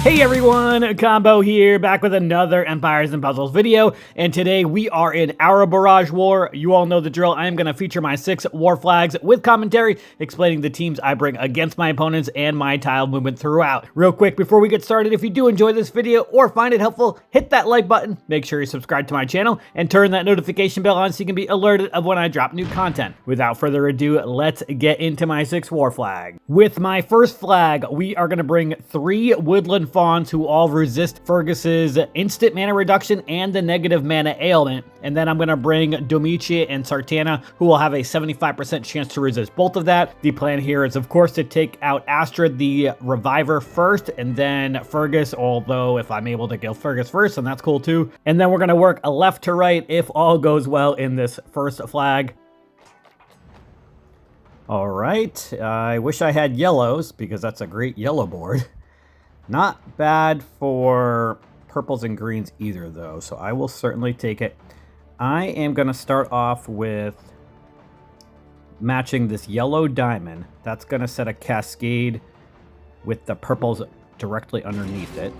Hey everyone, Combo here, back with another Empires and Puzzles video, and today we are in our Barrage War. You all know the drill. I am going to feature my 6 war flags with commentary, explaining the teams I bring against my opponents and my tile movement throughout. Real quick, before we get started, if you do enjoy this video or find it helpful, hit that like button, make sure you subscribe to my channel, and turn that notification bell on so you can be alerted of when I drop new content. Without further ado, let's get into my 6 war flag. With my first flag, we are going to bring 3 woodland fawns who all resist Fergus's instant mana reduction and the negative mana ailment. And then I'm going to bring Domitia and Sartana, who will have a 75% chance to resist both of that. The plan here is, of course, to take out Astrid the Reviver first, and then Fergus, although if I'm able to kill Fergus first, then that's cool too. And then we're going to work a left to right if all goes well in this first flag. All right, I wish I had yellows, because that's a great yellow board. Not bad for purples and greens either, though, so I will certainly take it. I am going to start off with matching this yellow diamond. That's going to set a cascade with the purples directly underneath it.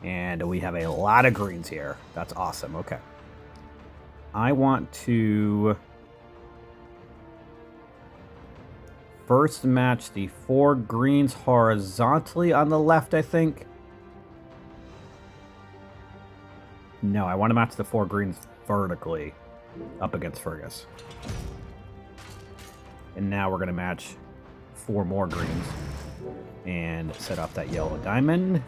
And we have a lot of greens here. That's awesome. Okay. I want to first match the 4 greens horizontally on the left, I think. No, I want to match the 4 greens vertically up against Fergus. And now we're going to match 4 more greens and set off that yellow diamond.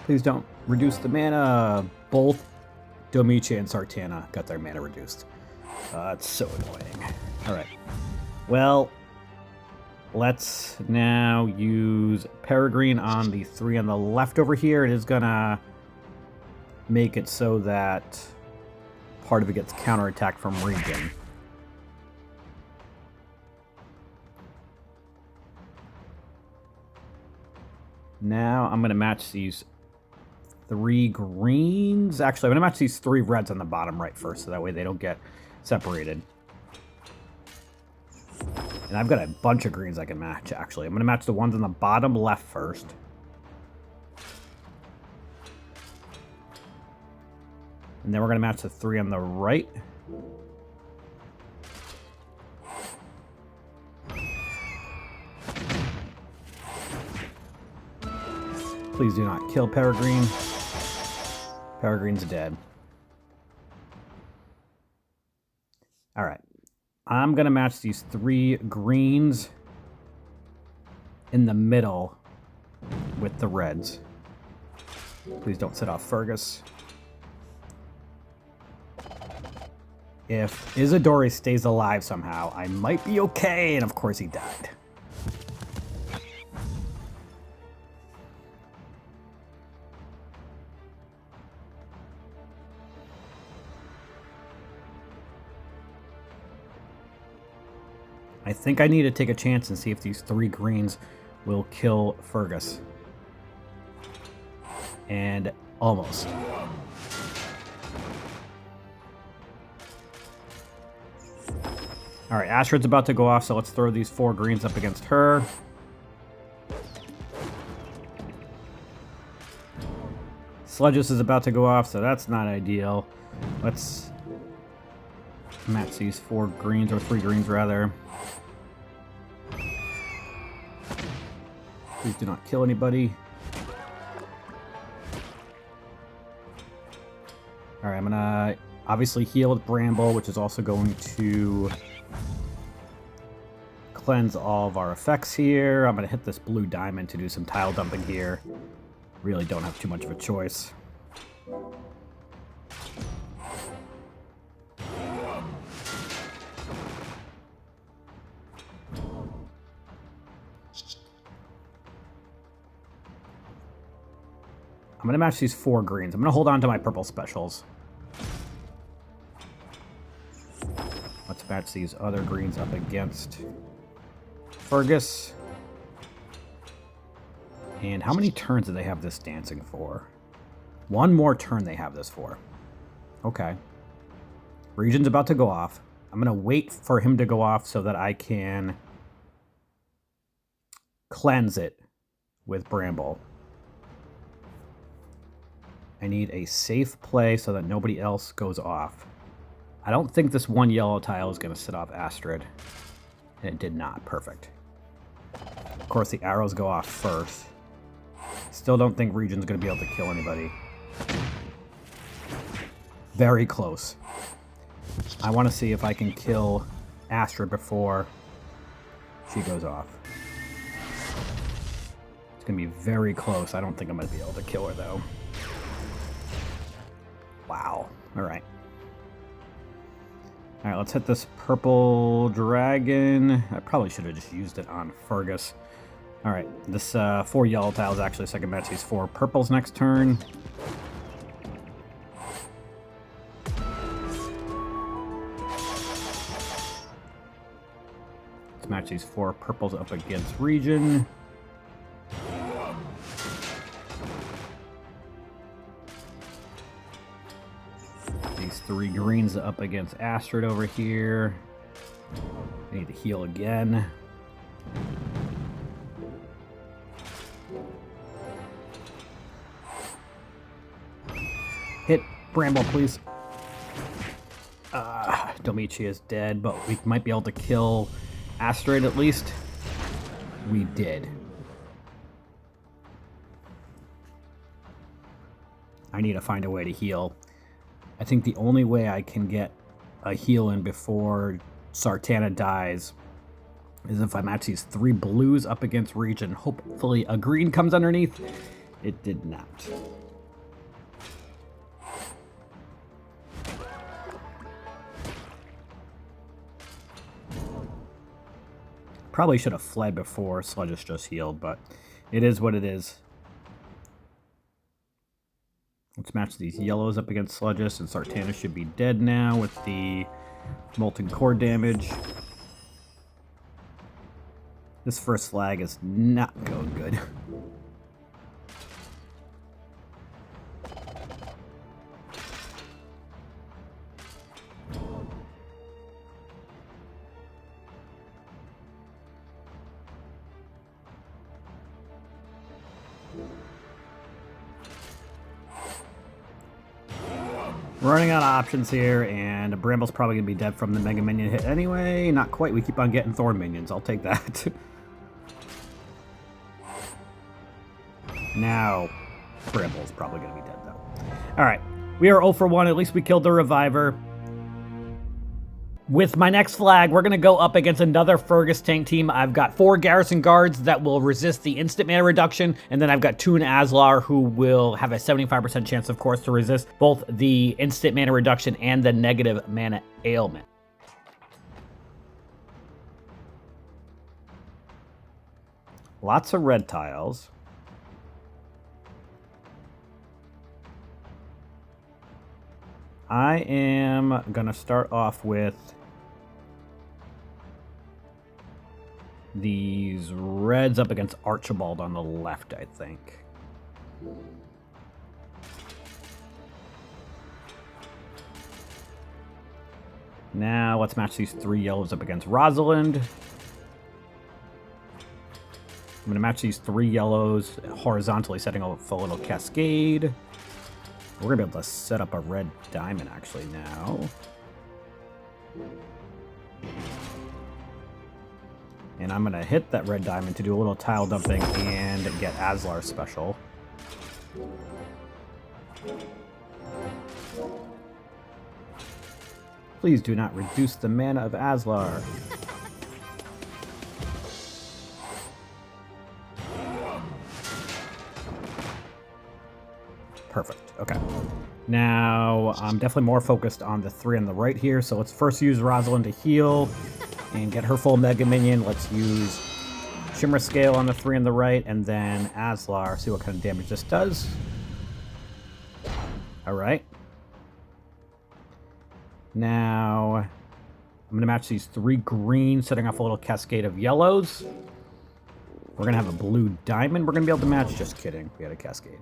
Please don't reduce the mana. Both Domitia and Sartana got their mana reduced. It's so annoying. All right. Well, let's now use Peregrine on the 3 on the left over here. It is going to make it so that part of it gets counterattacked from region. Now I'm going to match these 3 greens. Actually, I'm going to match these 3 reds on the bottom right first, so that way they don't get separated. And I've got a bunch of greens I can match, actually. I'm going to match the ones on the bottom left first. And then we're going to match the 3 on the right. Please do not kill Peregrine. Peregrine's dead. All right. I'm going to match these 3 greens in the middle with the reds. Please don't set off Fergus. If Isidore stays alive somehow, I might be okay. And of course he died. I think I need to take a chance and see if these 3 greens will kill Fergus. And almost. All right, Astrid's about to go off, so let's throw these 4 greens up against her. Sledges is about to go off, so that's not ideal. Let's match these 4 greens, or 3 greens rather. Please do not kill anybody. Alright, I'm gonna obviously heal with Bramble, which is also going to cleanse all of our effects here. I'm gonna hit this blue diamond to do some tile dumping here. Really don't have too much of a choice. I'm going to match these 4 greens. I'm going to hold on to my purple specials. Let's match these other greens up against Fergus. And how many turns do they have this dancing for? 1 more turn they have this for. Okay. Region's about to go off. I'm going to wait for him to go off so that I can cleanse it with Bramble. I need a safe play so that nobody else goes off. I don't think this one yellow tile is going to sit off Astrid. And it did not. Perfect. Of course, the arrows go off first. Still don't think Region's going to be able to kill anybody. Very close. I want to see if I can kill Astrid before she goes off. It's going to be very close. I don't think I'm going to be able to kill her, though. Wow. All right. All right, let's hit this purple dragon. I probably should have just used it on Fergus. All right, this 4 yellow tiles actually second match these 4 purples next turn. Let's match these 4 purples up against Region. These 3 greens up against Astrid over here. I need to heal again. Hit Bramble, please. Domichi is dead, but we might be able to kill Astrid at least. We did. I need to find a way to heal. I think the only way I can get a heal in before Sartana dies is if I match these 3 blues up against Region. Hopefully a green comes underneath. It did not. Probably should have fled before Sludges just healed, but it is what it is. Let's match these yellows up against Sludges, and Sartana should be dead now with the Molten Core damage. This first flag is not going good. We're running out of options here, and Bramble's probably going to be dead from the Mega Minion hit anyway. Not quite. We keep on getting Thorn Minions. I'll take that. Now, Bramble's probably going to be dead, though. All right. We are 0 for 1. At least we killed the Reviver. With my next flag, we're going to go up against another Fergus tank team. I've got 4 Garrison Guards that will resist the instant mana reduction, and then I've got Toon Aslar who will have a 75% chance, of course, to resist both the instant mana reduction and the negative mana ailment. Lots of red tiles. I am going to start off with these reds up against Archibald on the left, I think. Now let's match these 3 yellows up against Rosalind. I'm going to match these 3 yellows horizontally, setting off a little cascade. We're going to be able to set up a red diamond actually now. And I'm going to hit that red diamond to do a little tile dumping and get Aslar special. Please do not reduce the mana of Aslar. Perfect. Okay. Now, I'm definitely more focused on the 3 on the right here, so let's first use Rosalind to heal and get her full Mega Minion. Let's use Shimmer Scale on the 3 on the right, and then Aslar, see what kind of damage this does. Alright. Now, I'm going to match these 3 greens, setting off a little cascade of yellows. We're going to have a blue diamond we're going to be able to match. Just kidding. We had a cascade.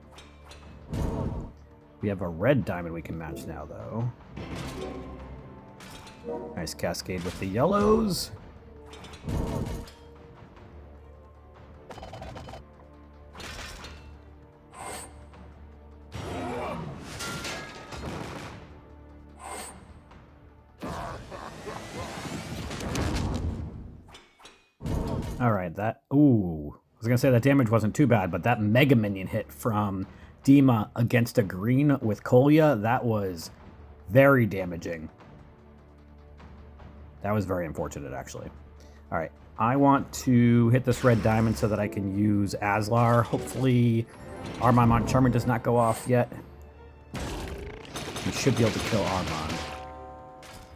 We have a red diamond we can match now, though. Nice cascade with the yellows. All right, that... Ooh. I was going to say that damage wasn't too bad, but that Mega Minion hit from Dima against a green with Kolya, that was very damaging. That was very unfortunate, actually. All right, I want to hit this red diamond so that I can use Aslar. Hopefully, Armamon Charmer does not go off yet. We should be able to kill Armon.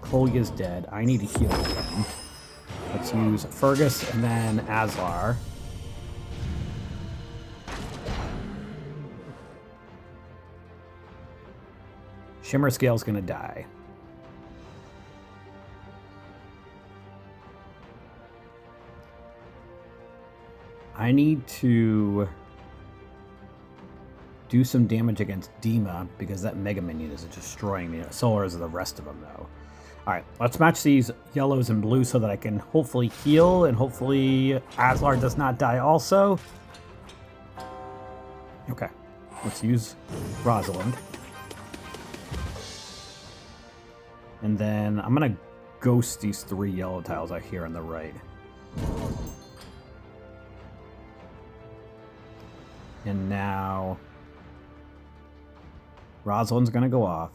Kolya's dead. I need to heal again. Let's use Fergus and then Aslar. Shimmer Scale's gonna die. I need to do some damage against Dima because that Mega Minion is destroying me. Solar is the rest of them, though. Alright, let's match these yellows and blues so that I can hopefully heal, and hopefully Aslar does not die also. Okay, let's use Rosalind. And then I'm going to ghost these 3 yellow tiles out here on the right. And now Rosalind's going to go off.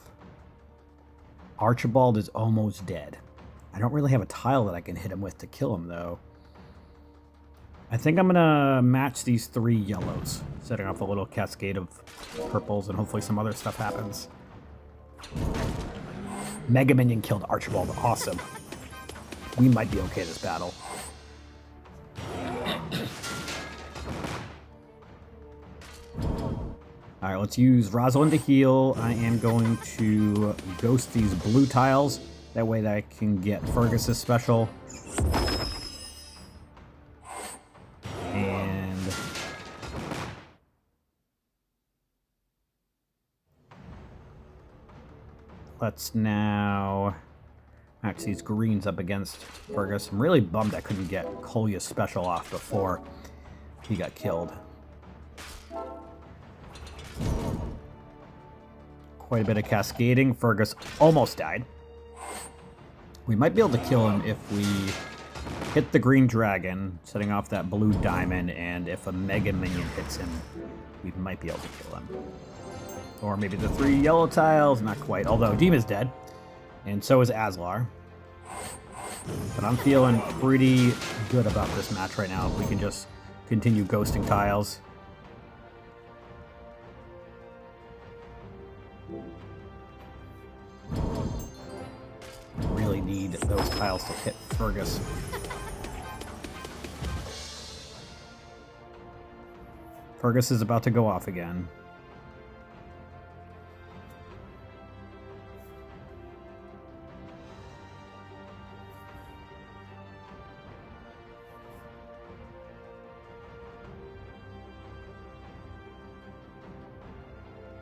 Archibald is almost dead. I don't really have a tile that I can hit him with to kill him, though. I think I'm going to match these 3 yellows, setting off a little cascade of purples, and hopefully some other stuff happens. Mega Minion killed Archibald. Awesome. We might be okay this battle. Alright, let's use Rosalind to heal. I am going to ghost these blue tiles. That way that I can get Fergus's special. And let's now match these greens up against Fergus. I'm really bummed I couldn't get Kolya's special off before he got killed. Quite a bit of cascading. Fergus almost died. We might be able to kill him if we hit the green dragon, setting off that blue diamond, and if a Mega Minion hits him, we might be able to kill him. Or maybe the 3 yellow tiles, not quite, although Dima's dead, and so is Aslar. But I'm feeling pretty good about this match right now, if we can just continue ghosting tiles. Really need those tiles to hit Fergus. Fergus is about to go off again.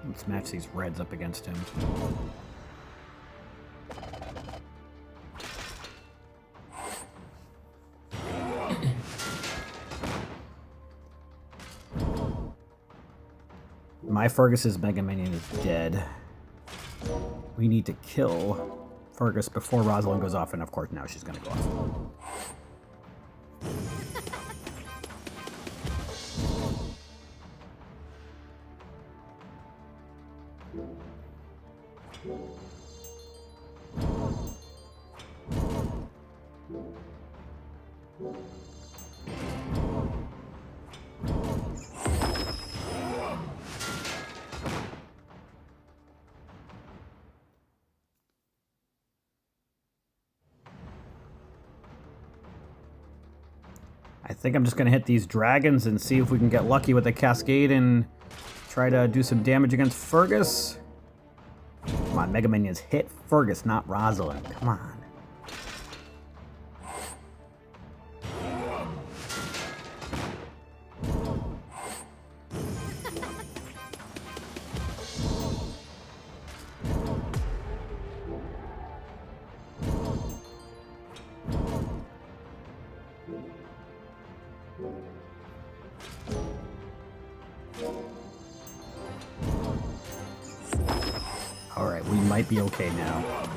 Let's match these reds up against him. My Fergus's Mega Minion is dead. We need to kill Fergus before Rosalind goes off, and of course now she's going to go off. I think I'm just going to hit these dragons and see if we can get lucky with the cascade and try to do some damage against Fergus. Come on, Mega Minions, hit Fergus, not Rosalind. Come on. Alright, we might be okay now.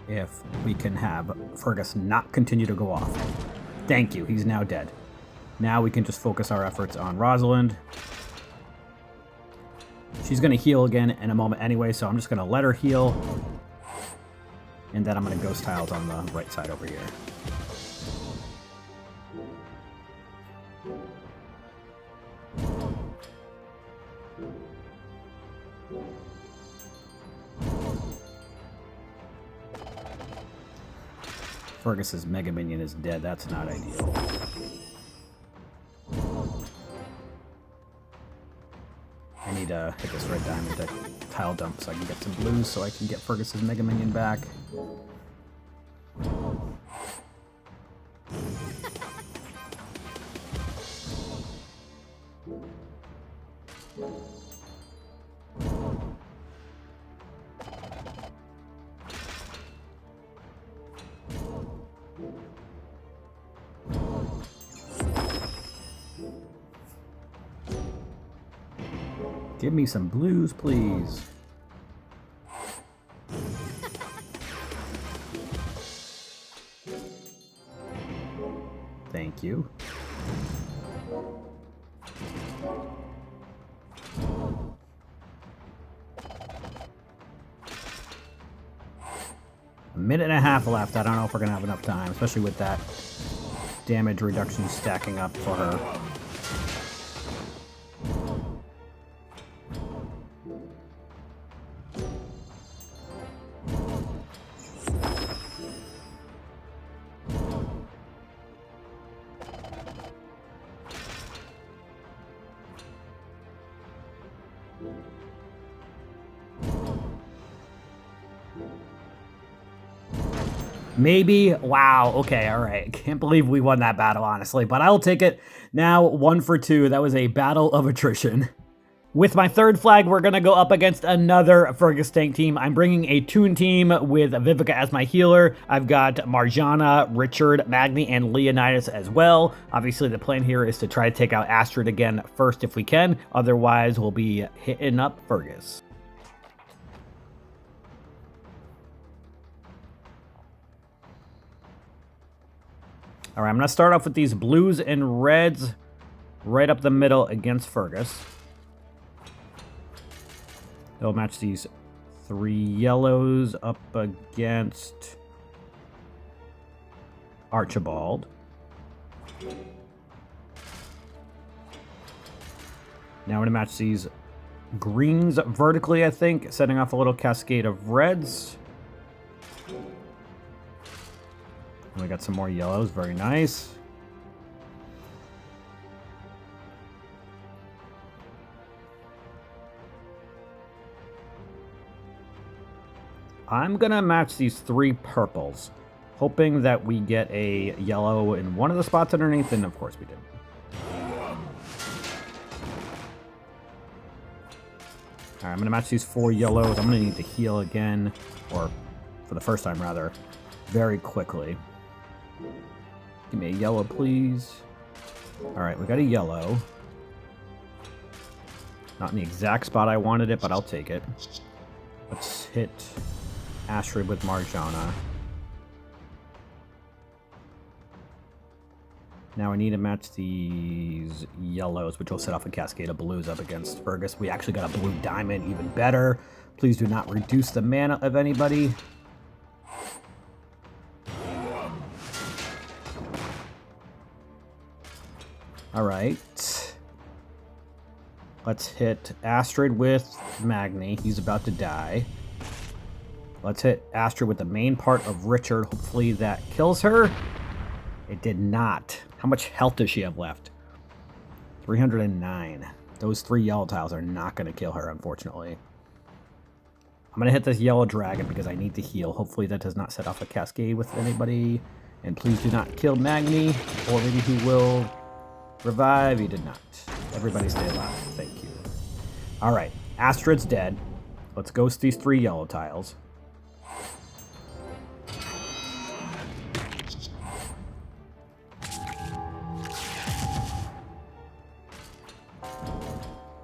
if we can have Fergus not continue to go off. Thank you, he's now dead. Now we can just focus our efforts on Rosalind. She's going to heal again in a moment anyway, so I'm just going to let her heal. And then I'm going to Ghost Tiles on the right side over here. Fergus's Mega Minion is dead. That's not ideal. I need to hit this red diamond to tile dump so I can get some blues so I can get Fergus's Mega Minion back. Give me some blues, please. Thank you. A minute and a half left. I don't know if we're going to have enough time, especially with that damage reduction stacking up for her. Maybe. Wow. Okay. All right. Can't believe we won that battle, honestly, but I'll take it. Now 1 for 2. That was a battle of attrition. With my third flag, we're going to go up against another Fergus tank team. I'm bringing a Toon team with Vivica as my healer. I've got Marjana, Richard, Magni, and Leonidas as well. Obviously, the plan here is to try to take out Astrid again first if we can. Otherwise, we'll be hitting up Fergus. All right, I'm going to start off with these blues and reds right up the middle against Fergus. They'll match these 3 yellows up against Archibald. Now we're going to match these greens vertically, I think, setting off a little cascade of reds. And we got some more yellows, very nice. I'm gonna match these 3 purples, hoping that we get a yellow in one of the spots underneath, and of course we did. Alright, I'm gonna match these 4 yellows. I'm gonna need to heal again, or for the first time rather, very quickly. Give me a yellow, please. Alright, we got a yellow. Not in the exact spot I wanted it, but I'll take it. Let's hit Astrid with Marjana. Now I need to match these yellows, which will set off a cascade of blues up against Fergus. We actually got a blue diamond, even better. Please do not reduce the mana of anybody. Alright. Let's hit Astrid with Magni. He's about to die. Let's hit Astrid with the main part of Richard. Hopefully that kills her. It did not. How much health does she have left? 309. Those 3 yellow tiles are not going to kill her, unfortunately. I'm going to hit this yellow dragon because I need to heal. Hopefully that does not set off a cascade with anybody. And please do not kill Magni, or maybe he will revive. He did not. Everybody stay alive. Thank you. Alright, Astrid's dead. Let's ghost these 3 yellow tiles.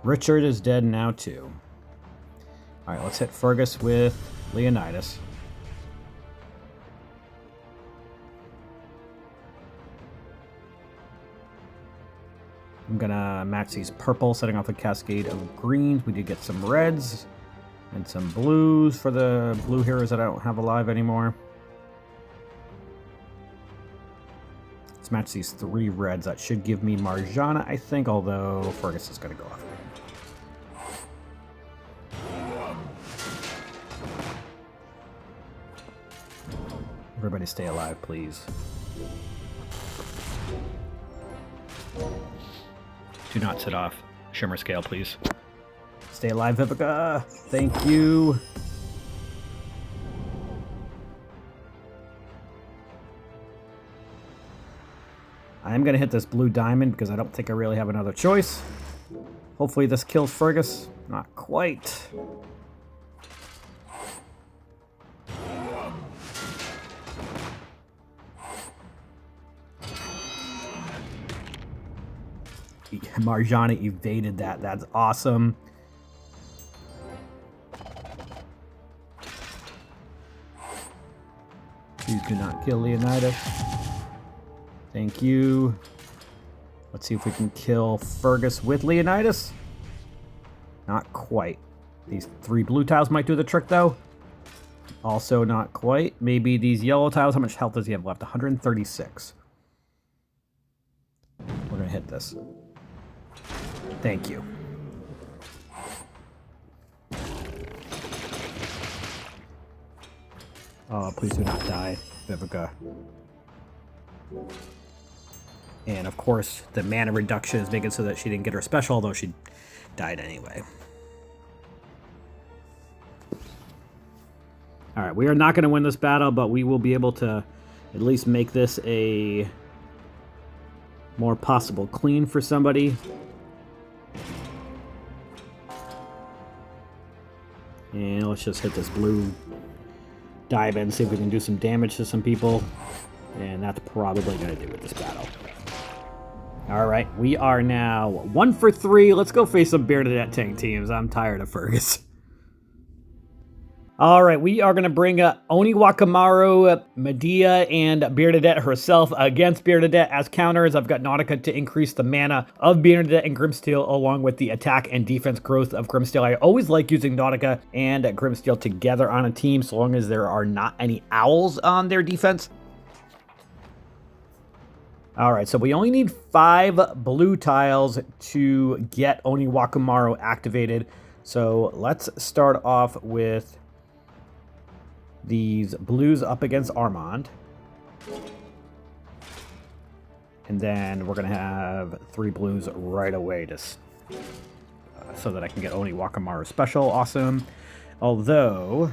Richard is dead now too. Alright, let's hit Fergus with Leonidas. gonna match these purple, setting off a cascade of greens. We did get some reds and some blues for the blue heroes that I don't have alive anymore. Let's match these 3 reds. That should give me Marjana, I think, although Fergus is gonna go off. Everybody stay alive, please. Do not set off Shimmer Scale, please. Stay alive, Vivica. Thank you. I am going to hit this blue diamond because I don't think I really have another choice. Hopefully this kills Fergus. Not quite. Marjana evaded that. That's awesome. Please do not kill Leonidas. Thank you. Let's see if we can kill Fergus with Leonidas. Not quite. These 3 blue tiles might do the trick, though. Also not quite. Maybe these yellow tiles. How much health does he have left? 136. We're going to hit this. Thank you. Oh, please do not die, Vivica. And of course, the mana reduction is making it so that she didn't get her special, although she died anyway. Alright, we are not going to win this battle, but we will be able to at least make this a more possible clean for somebody. And let's just hit this blue diamond, see if we can do some damage to some people. And that's probably going to do it this battle. Alright, we are now 1 for 3. Let's go face some Bernadette tank teams. I'm tired of Fergus. Alright, we are going to bring Oni Wakamaru, Medea, and Bernadette herself against Bernadette as counters. I've got Nautica to increase the mana of Bernadette and Grimsteel, along with the attack and defense growth of Grimsteel. I always like using Nautica and Grimsteel together on a team, so long as there are not any owls on their defense. Alright, so we only need 5 blue tiles to get Oni Wakamaru activated. So let's start off with these blues up against Armand. And then we're going to have 3 blues right away just so that I can get Oni Wakamaru special. Awesome. Although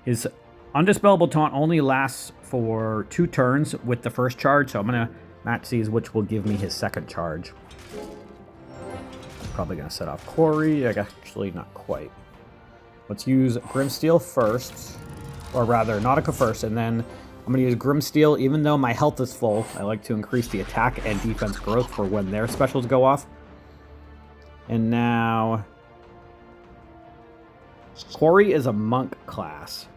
his Undispellable Taunt only lasts for 2 turns with the first charge, so I'm going to match these, which will give me his second charge. Probably going to set off Corey. Actually, not quite. Let's use Grimsteel first, or rather, Nautica first, and then I'm going to use Grimsteel. Even though my health is full, I like to increase the attack and defense growth for when their specials go off. And now, Corey is a monk class,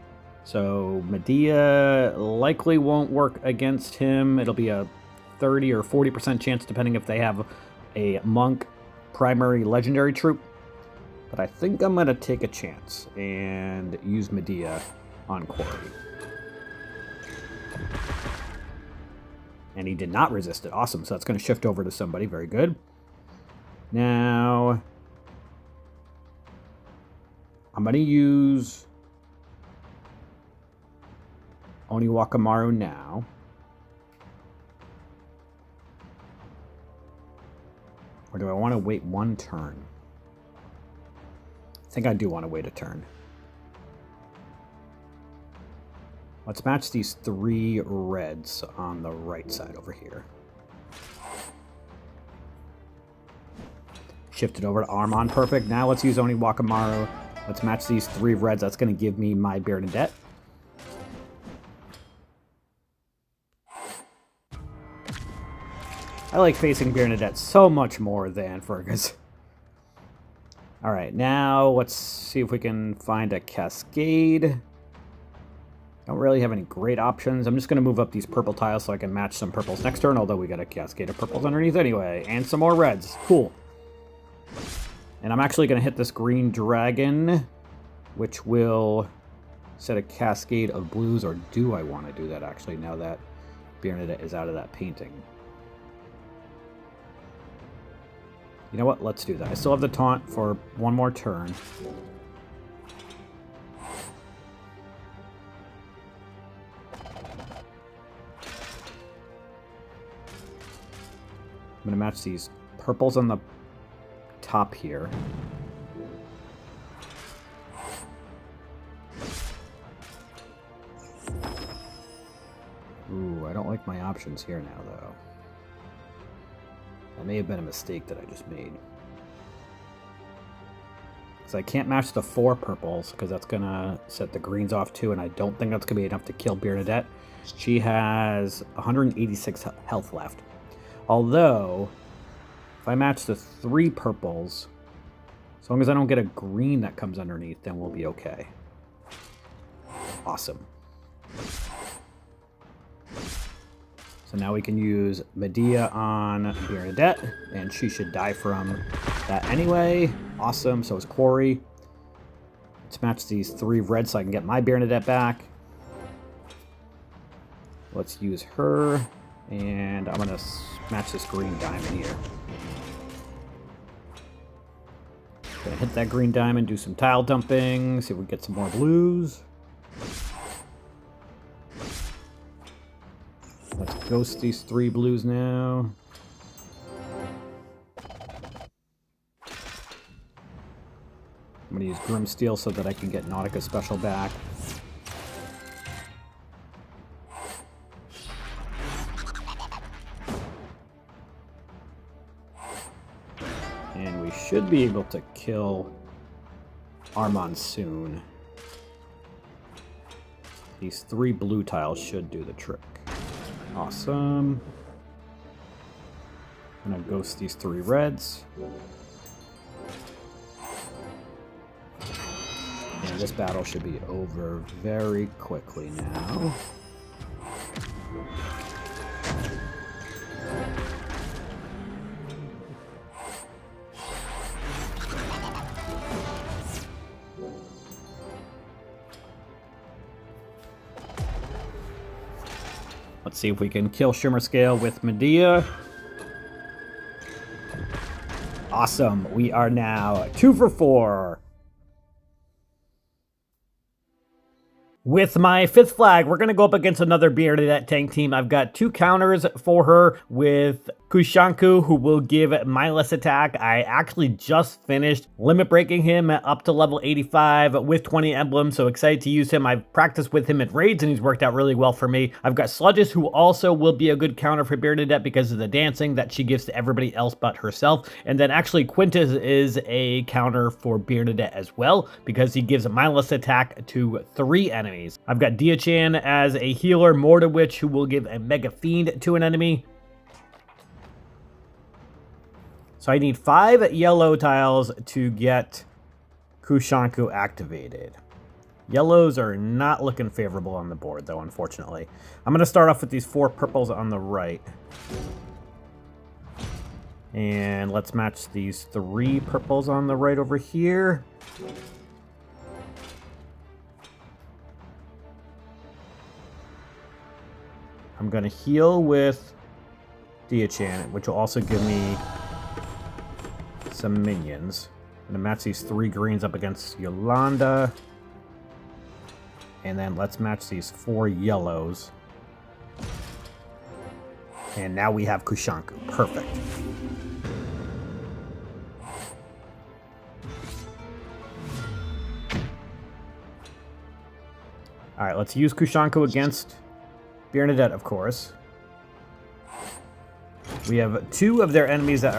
so Medea likely won't work against him. It'll be a 30 or 40% chance, depending if they have a monk primary legendary troop. But I think I'm going to take a chance and use Medea on Corey. And he did not resist it. Awesome. So that's going to shift over to somebody. Very good. Now, I'm going to use Oni Wakamaru now. Or do I want to wait 1 turn? I think I do want to wait a turn. Let's match these 3 reds on the right side over here. Shift it over to Armand. Perfect. Now let's use Oni Wakamaru. Let's match these 3 reds. That's going to give me my Bernadette. I like facing Bernadette so much more than Fergus. Alright, now let's see if we can find a cascade. Don't really have any great options. I'm just going to move up these purple tiles so I can match some purples next turn, although we got a cascade of purples underneath anyway. And some more reds. Cool. And I'm actually going to hit this green dragon, which will set a cascade of blues. Or do I want to do that, actually, now that Bernadette is out of that painting? You know what? Let's do that. I still have the taunt for one more turn. I'm going to match these purples on the top here. Ooh, I don't like my options here now, though. That may have been a mistake that I just made. Because I can't match the 4 purples, because that's going to set the greens off too, and I don't think that's going to be enough to kill Bernadette. She has 186 health left. Although, if I match the 3 purples, as long as I don't get a green that comes underneath, then we'll be okay. Awesome. So now we can use Medea on Bernadette, and she should die from that anyway. Awesome, so is Quarry. Let's match these 3 reds so I can get my Bernadette back. Let's use her, and I'm going to match this green diamond here. Gonna hit that green diamond, do some tile dumping, see if we get some more blues. Let's ghost these 3 blues now. I'm gonna use Grim Steel so that I can get Nautica special back. And we should be able to kill Armand soon. These 3 blue tiles should do the trick. Awesome. I'm gonna ghost these 3 reds. And this battle should be over very quickly now. Let's see if we can kill Shimmer Scale with Medea. Awesome. We are now 2 for 4. With my 5th flag, we're going to go up against another Bernadette tank team. I've got 2 counters for her with Kushanku, who will give mindless attack. I actually just finished limit breaking him up to level 85 with 20 emblems, so excited to use him. I've practiced with him at raids, and he's worked out really well for me. I've got Sludges, who also will be a good counter for Bernadette because of the dancing that she gives to everybody else but herself. And then actually Quintus is a counter for Bernadette as well because he gives a mindless attack to 3 enemies. I've got Diachan as a healer, Mordowitch, who will give a Mega Fiend to an enemy. So I need 5 yellow tiles to get Kushanku activated. Yellows are not looking favorable on the board, though, unfortunately. I'm going to start off with these 4 purples on the right. And let's match these 3 purples on the right over here. I'm going to heal with Diachan, which will also give me some minions. I'm going to match these 3 greens up against Yolanda. And then let's match these 4 yellows. And now we have Kushanku. Perfect. Alright, let's use Kushanku against Bernadette, of course. We have 2 of their enemies that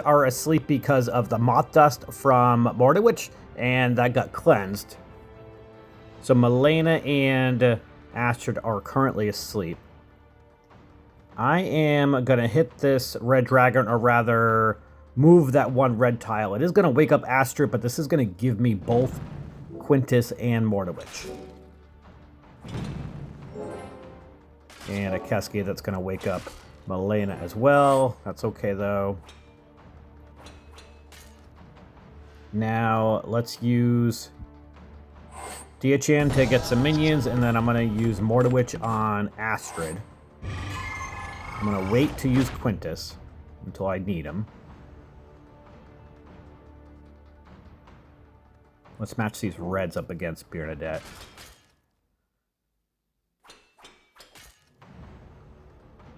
are asleep because of the moth dust from Mordowitch, and that got cleansed. So Malena and Astrid are currently asleep. I am gonna hit this red dragon, or rather move that 1 red tile. It is gonna wake up Astrid, but this is gonna give me both Quintus and Mordowitch. And a Cascade that's going to wake up Milena as well. That's okay, though. Now, let's use Diachan to get some minions, and then I'm going to use Mortawitch on Astrid. I'm going to wait to use Quintus until I need him. Let's match these reds up against Bernadette.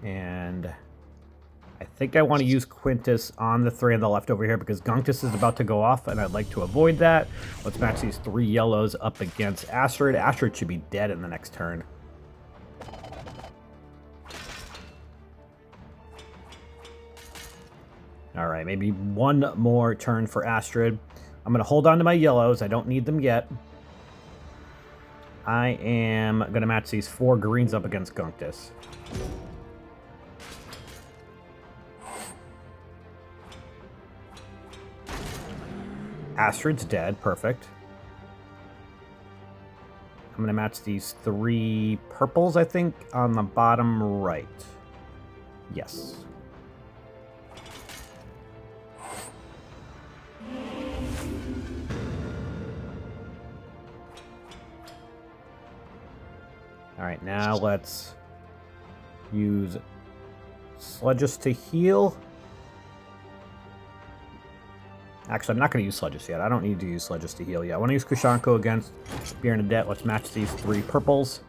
And I think I want to use Quintus on the 3 on the left over here because Gunctus is about to go off, and I'd like to avoid that. Let's match these 3 yellows up against Astrid. Astrid should be dead in the next turn. All right, maybe one more turn for Astrid. I'm going to hold on to my yellows. I don't need them yet. I am going to match these 4 greens up against Gunctus. Astrid's dead. Perfect. I'm going to match these 3 purples, I think, on the bottom right. Yes. All right, now let's use Sludges to heal. Actually, I'm not going to use Sludges yet. I don't need to use Sludges to heal yet. I want to use Kushanko against Bernadette. Let's match these 3 purples.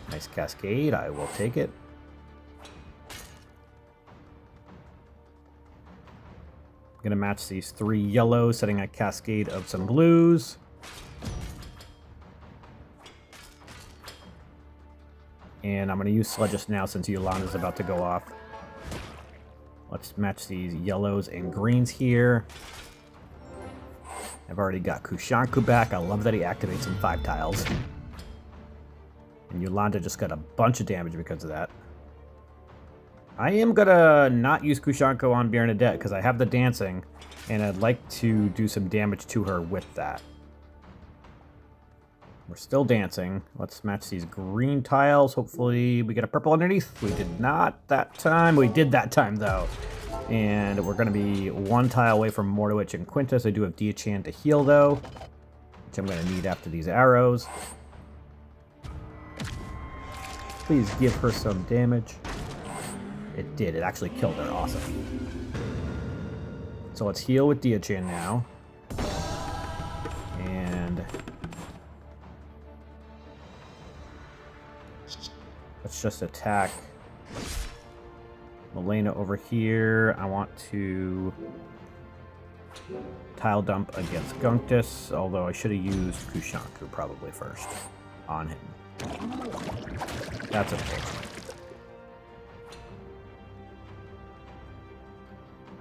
Nice Cascade. I will take it. I'm going to match these 3 yellows, setting a Cascade of some blues. And I'm going to use Sludges now since Yolanda's about to go off. Let's match these yellows and greens here. I've already got Kushanku back. I love that he activates some 5 tiles. And Yolanda just got a bunch of damage because of that. I am going to not use Kushanko on Bernadette because I have the dancing, and I'd like to do some damage to her with that. We're still dancing. Let's match these green tiles. Hopefully we get a purple underneath. We did not that time. We did that time, though. And we're going to be 1 tile away from Mortawitch and Quintus. I do have Diachan to heal, though, which I'm going to need after these arrows. Please give her some damage. It did. It actually killed her. Awesome. So let's heal with Diachan now. And let's just attack Milena over here. I want to tile dump against Gunctus, although I should have used Kushanku probably first on him. That's unfortunate.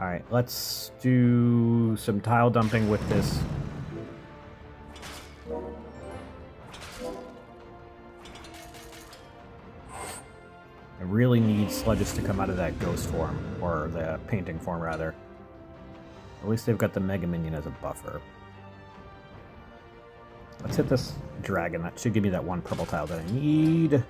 Alright, let's do some tile dumping with this. I really need Sludges to come out of that ghost form, or the painting form, rather. At least they've got the Mega Minion as a buffer. Let's hit this dragon. That should give me that 1 purple tile that I need.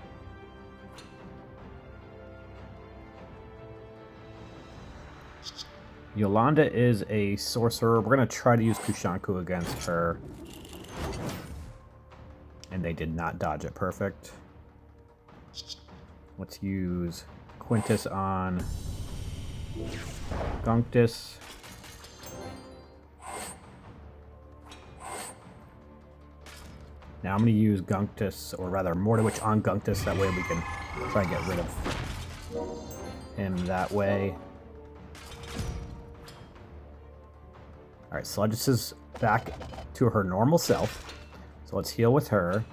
Yolanda is a sorcerer. We're going to try to use Kushanku against her. And they did not dodge it perfect. Let's use Quintus on Gunctus. Now I'm going to use Gunctus, or rather Mortawitch on Gunctus. That way we can try and get rid of him that way. Alright, Sludges is back to her normal self. So let's heal with her.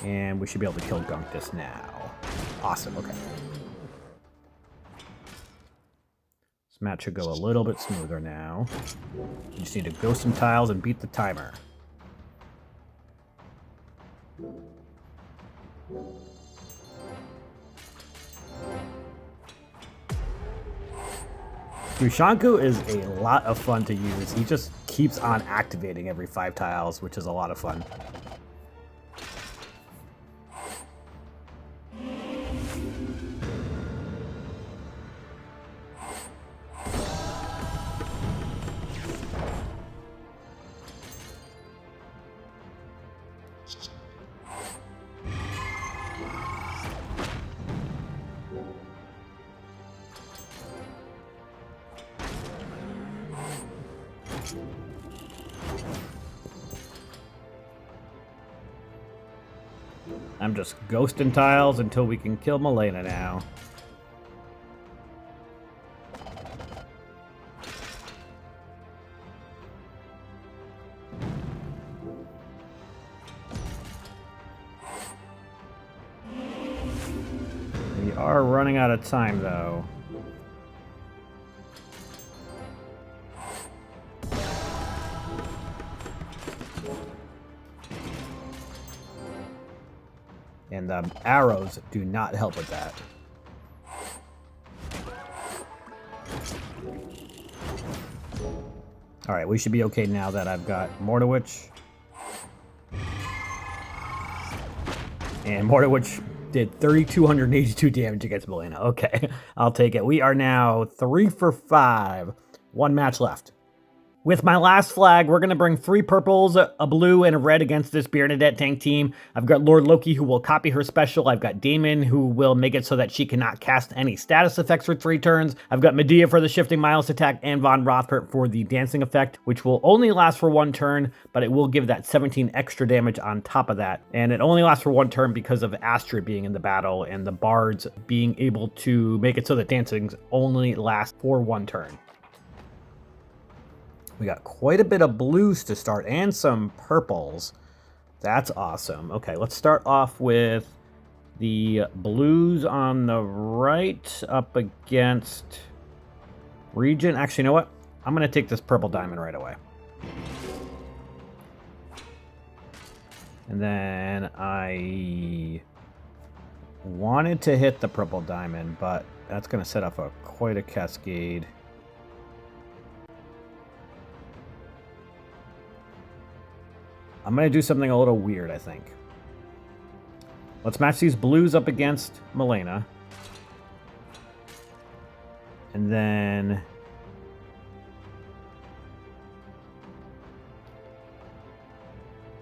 And we should be able to kill Gunctus now. Awesome, okay. This match should go a little bit smoother now. We just need to ghost some tiles and beat the timer. Kushanku is a lot of fun to use. He just keeps on activating every 5 tiles, which is a lot of fun. I'm just ghosting tiles until we can kill Milena now. We are running out of time, though. And the arrows do not help with that. Alright, we should be okay now that I've got Mordowich. And Mordowich did 3,282 damage against Milena. Okay, I'll take it. We are now 3 for 5. 1 match left. With my last flag, we're going to bring 3 purples, a blue, and a red against this Bernadette tank team. I've got Lord Loki, who will copy her special. I've got Damon, who will make it so that she cannot cast any status effects for 3 turns. I've got Medea for the Shifting Miles attack, and Von Rothbart for the dancing effect, which will only last for 1 turn, but it will give that 17 extra damage on top of that. And it only lasts for 1 turn because of Astrid being in the battle, and the bards being able to make it so that dancings only last for 1 turn. We got quite a bit of blues to start and some purples. That's awesome. Okay, let's start off with the blues on the right up against Regent. Actually, you know what? I'm going to take this purple diamond right away. And then I wanted to hit the purple diamond, but that's going to set off quite a cascade. I'm going to do something a little weird, I think. Let's match these blues up against Milena. And then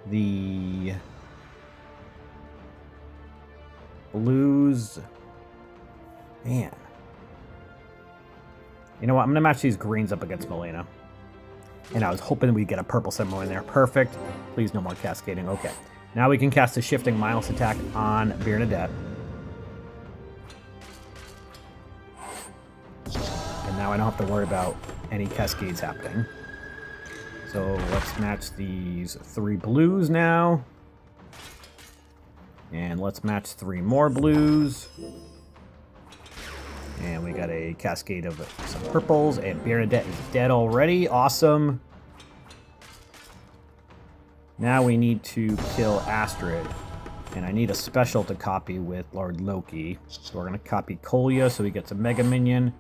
the blues. Man. You know what? I'm going to match these greens up against Milena. And I was hoping we'd get a purple symbol in there. Perfect. Please, no more cascading. Okay. Now we can cast a Shifting Miles attack on Bernadette. And now I don't have to worry about any cascades happening. So let's match these 3 blues now. And let's match 3 more blues. And we got a cascade of some purples, and Bernadette is dead already. Awesome. Now we need to kill Astrid, and I need a special to copy with Lord Loki. So we're going to copy Kolya so he gets a Mega Minion.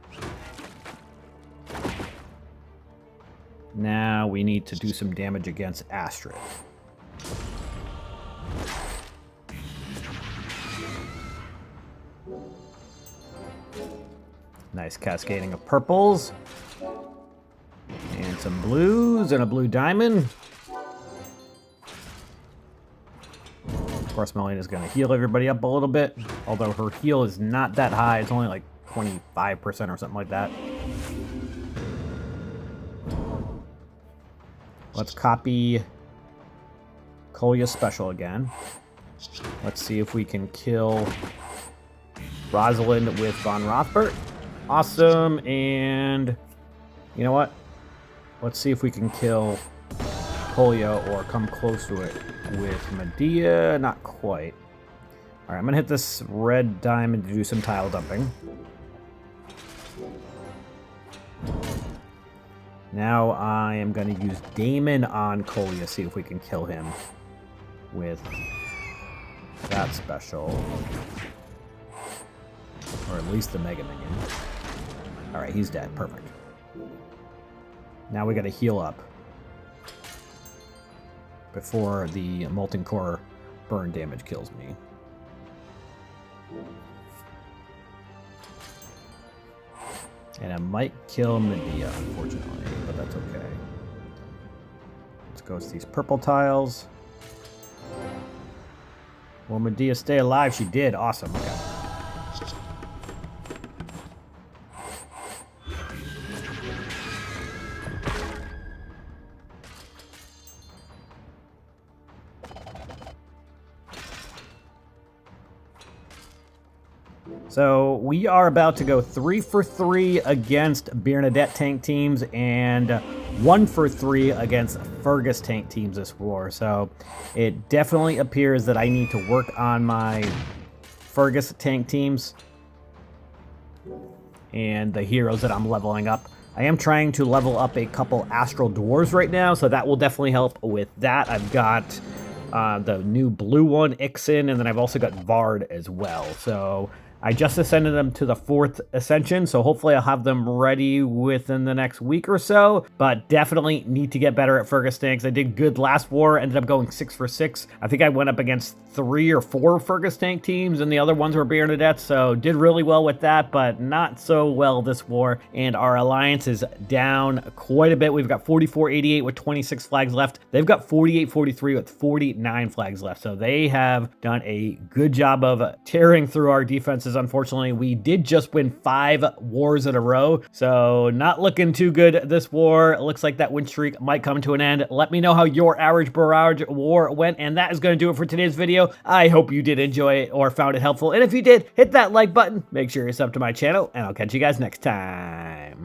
Now we need to do some damage against Astrid. Nice cascading of purples. And some blues and a blue diamond. Of course, Milena's going to heal everybody up a little bit. Although her heal is not that high. It's only like 25% or something like that. Let's copy Kolya's special again. Let's see if we can kill Rosalind with Von Rothbart. Awesome, and you know what? Let's see if we can kill Kolya or come close to it with Medea. Not quite. All right, I'm gonna hit this red diamond to do some tile dumping. Now I am gonna use Damon on Kolya, see if we can kill him with that special. Or at least the Mega Minion. Alright, he's dead. Perfect. Now we gotta heal up before the Molten Core burn damage kills me. And it might kill Medea, unfortunately, but that's okay. Let's go with these purple tiles. Will Medea stay alive? She did. Awesome. Okay. So we are about to go 3 for 3 against Bernadette tank teams and 1 for 3 against Fergus tank teams this war. So it definitely appears that I need to work on my Fergus tank teams and the heroes that I'm leveling up. I am trying to level up a couple Astral Dwarves right now, so that will definitely help with that. I've got the new blue one, Ixen, and then I've also got Vard as well. So I just ascended them to the 4th ascension, so hopefully I'll have them ready within the next week or so, but definitely need to get better at Fergus tanks. I did good last war, ended up going 6 for 6. I think I went up against 3 or 4 Fergus tank teams, and the other ones were Bernadette, so did really well with that, but not so well this war, and our alliance is down quite a bit. We've got 44-88 with 26 flags left. They've got 48-43 with 49 flags left, so they have done a good job of tearing through our defenses. Unfortunately, we did just win 5 wars in a row, so not looking too good this war. It looks like that win streak might come to an end. Let me know how your average Barrage war went, and that is going to do it for today's video. I hope you did enjoy it or found it helpful, and if you did, hit that like button, make sure you're sub to my channel, and I'll catch you guys next time.